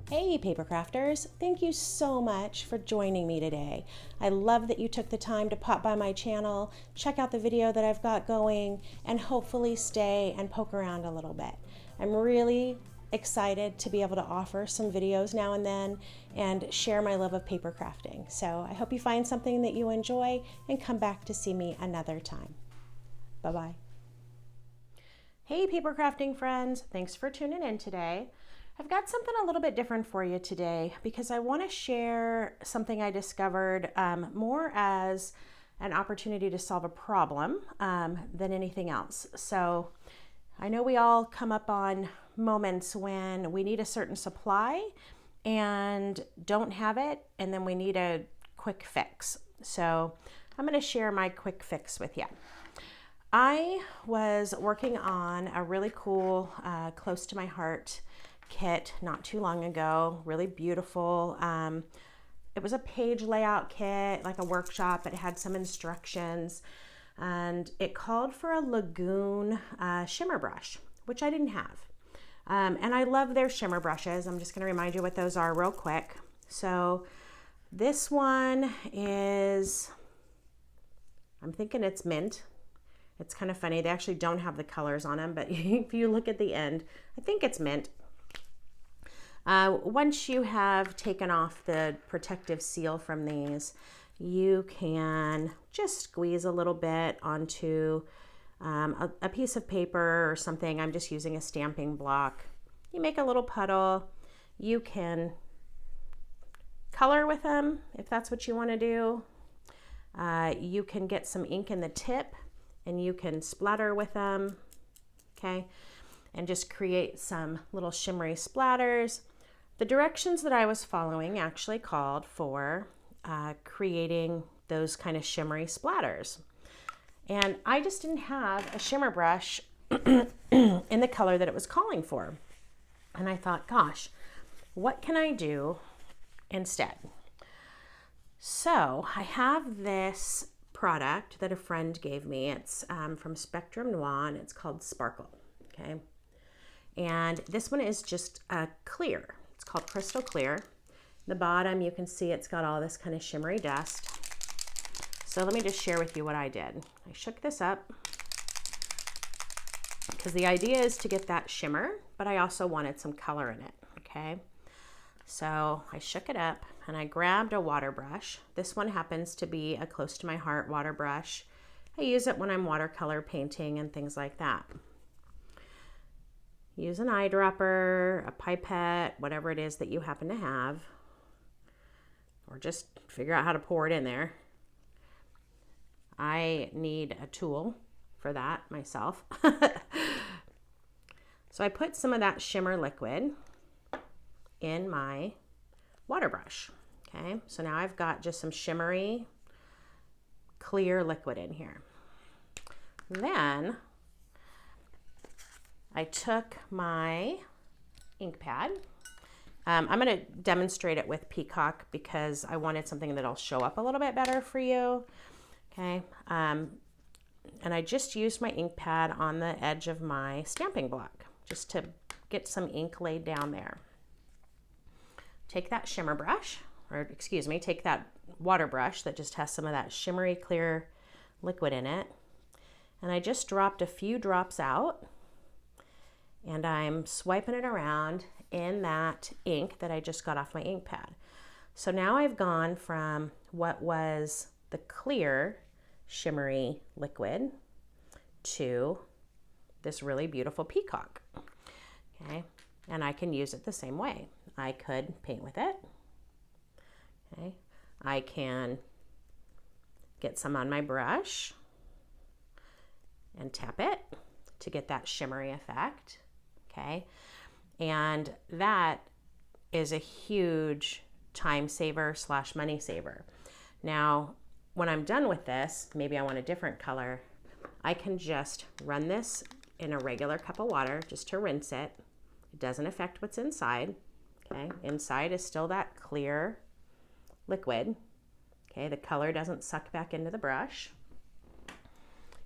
Hey paper crafters, thank you so much for joining me today. I love that you took the time to pop by my channel, check out the video that I've got going, and hopefully stay and poke around a little bit. I'm really excited to be able to offer some videos now and then and share my love of paper crafting. So I hope you find something that you enjoy and come back to see me another time. Bye-bye. Hey paper crafting friends, thanks for tuning in today. I've got something a little bit different for you today because I want to share something I discovered more as an opportunity to solve a problem than anything else. So I know we all come up on moments when we need a certain supply and don't have it, and then we need a quick fix. So I'm going to share my quick fix with you. I was working on a really cool, close to my heart kit not too long ago, really beautiful. It was a page layout kit, like a workshop. It had some instructions, and it called for a Lagoon shimmer brush, which I didn't have. And I love their shimmer brushes. I'm just going to remind you what those are real quick. So this one is, I'm thinking it's mint. It's kind of funny. They actually don't have the colors on them, but if you look at the end, I think it's mint. Once you have taken off the protective seal from these, you can just squeeze a little bit onto a piece of paper or something. I'm just using a stamping block. You make a little puddle. You can color with them if that's what you want to do. You can get some ink in the tip and you can splatter with them, okay? And just create some little shimmery splatters. The directions that I was following actually called for creating those kind of shimmery splatters. And I just didn't have a shimmer brush in the color that it was calling for. And I thought, gosh, what can I do instead? So I have this product that a friend gave me. It's from Spectrum Noir, and it's called Sparkle, okay? And this one is just clear. It's called Crystal Clear. The bottom, you can see it's got all this kind of shimmery dust. So let me just share with you what I did. I shook this up because the idea is to get that shimmer, but I also wanted some color in it, okay? So I shook it up and I grabbed a water brush. This one happens to be a close to my heart water brush. I use it when I'm watercolor painting and things like that. Use an eyedropper, a pipette, whatever it is that you happen to have, or just figure out how to pour it in there. I need a tool for that myself. So I put some of that shimmer liquid in my water brush, okay? So now I've got just some shimmery, clear liquid in here. Then I took my ink pad. I'm going to demonstrate it with Peacock because I wanted something that'll show up a little bit better for you. Okay. And I just used my ink pad on the edge of my stamping block just to get some ink laid down there. Take that shimmer brush, or excuse me, take that water brush that just has some of that shimmery clear liquid in it. And I just dropped a few drops out. And I'm swiping it around in that ink that I just got off my ink pad. So now I've gone from what was the clear shimmery liquid to this really beautiful peacock, okay? And I can use it the same way. I could paint with it, okay? I can get some on my brush and tap it to get that shimmery effect. Okay, and that is a huge time saver / money saver. Now, when I'm done with this, maybe I want a different color. I can just run this in a regular cup of water just to rinse it. It doesn't affect what's inside. Okay, inside is still that clear liquid. Okay, the color doesn't suck back into the brush.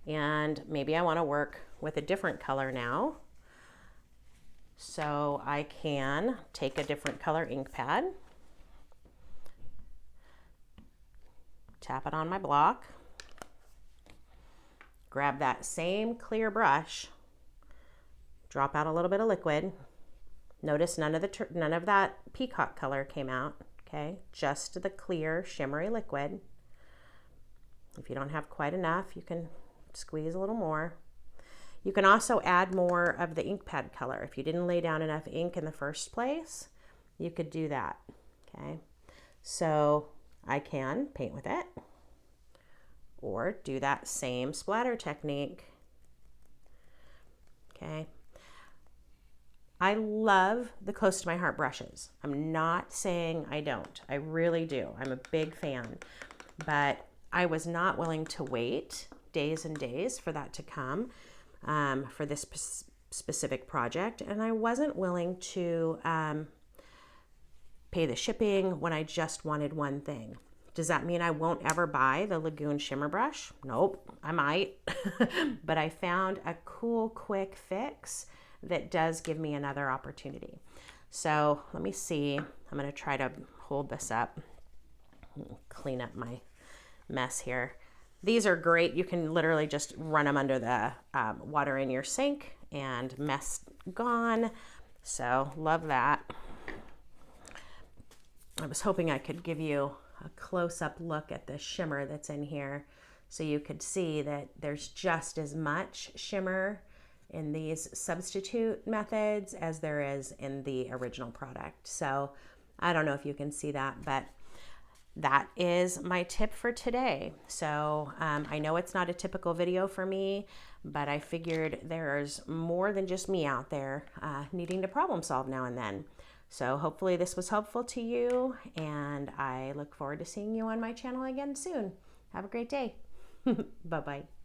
And maybe I want to work with a different color now. So I can take a different color ink pad, tap it on my block, grab that same clear brush, drop out a little bit of liquid. Notice none of that peacock color came out, okay? Just the clear shimmery liquid. If you don't have quite enough, you can squeeze a little more. You can also add more of the ink pad color. If you didn't lay down enough ink in the first place, you could do that, okay? So I can paint with it or do that same splatter technique, okay? I love the Close to My Heart brushes. I'm not saying I don't. I really do. I'm a big fan. But I was not willing to wait days and days for that to come for this specific project. And I wasn't willing to pay the shipping when I just wanted one thing. Does that mean I won't ever buy the Lagoon Shimmer Brush? Nope, I might. But I found a cool, quick fix that does give me another opportunity. So let me see. I'm going to try to hold this up, clean up my mess here. These are great. You can literally just run them under the water in your sink and mess gone. So love that. I was hoping I could give you a close-up look at the shimmer that's in here so you could see that there's just as much shimmer in these substitute methods as there is in the original product. So I don't know if you can see that, but that is my tip for today. So I know it's not a typical video for me, but I figured there's more than just me out there needing to problem solve now and then. So hopefully this was helpful to you, and I look forward to seeing you on my channel again soon. Have a great day. Bye-bye.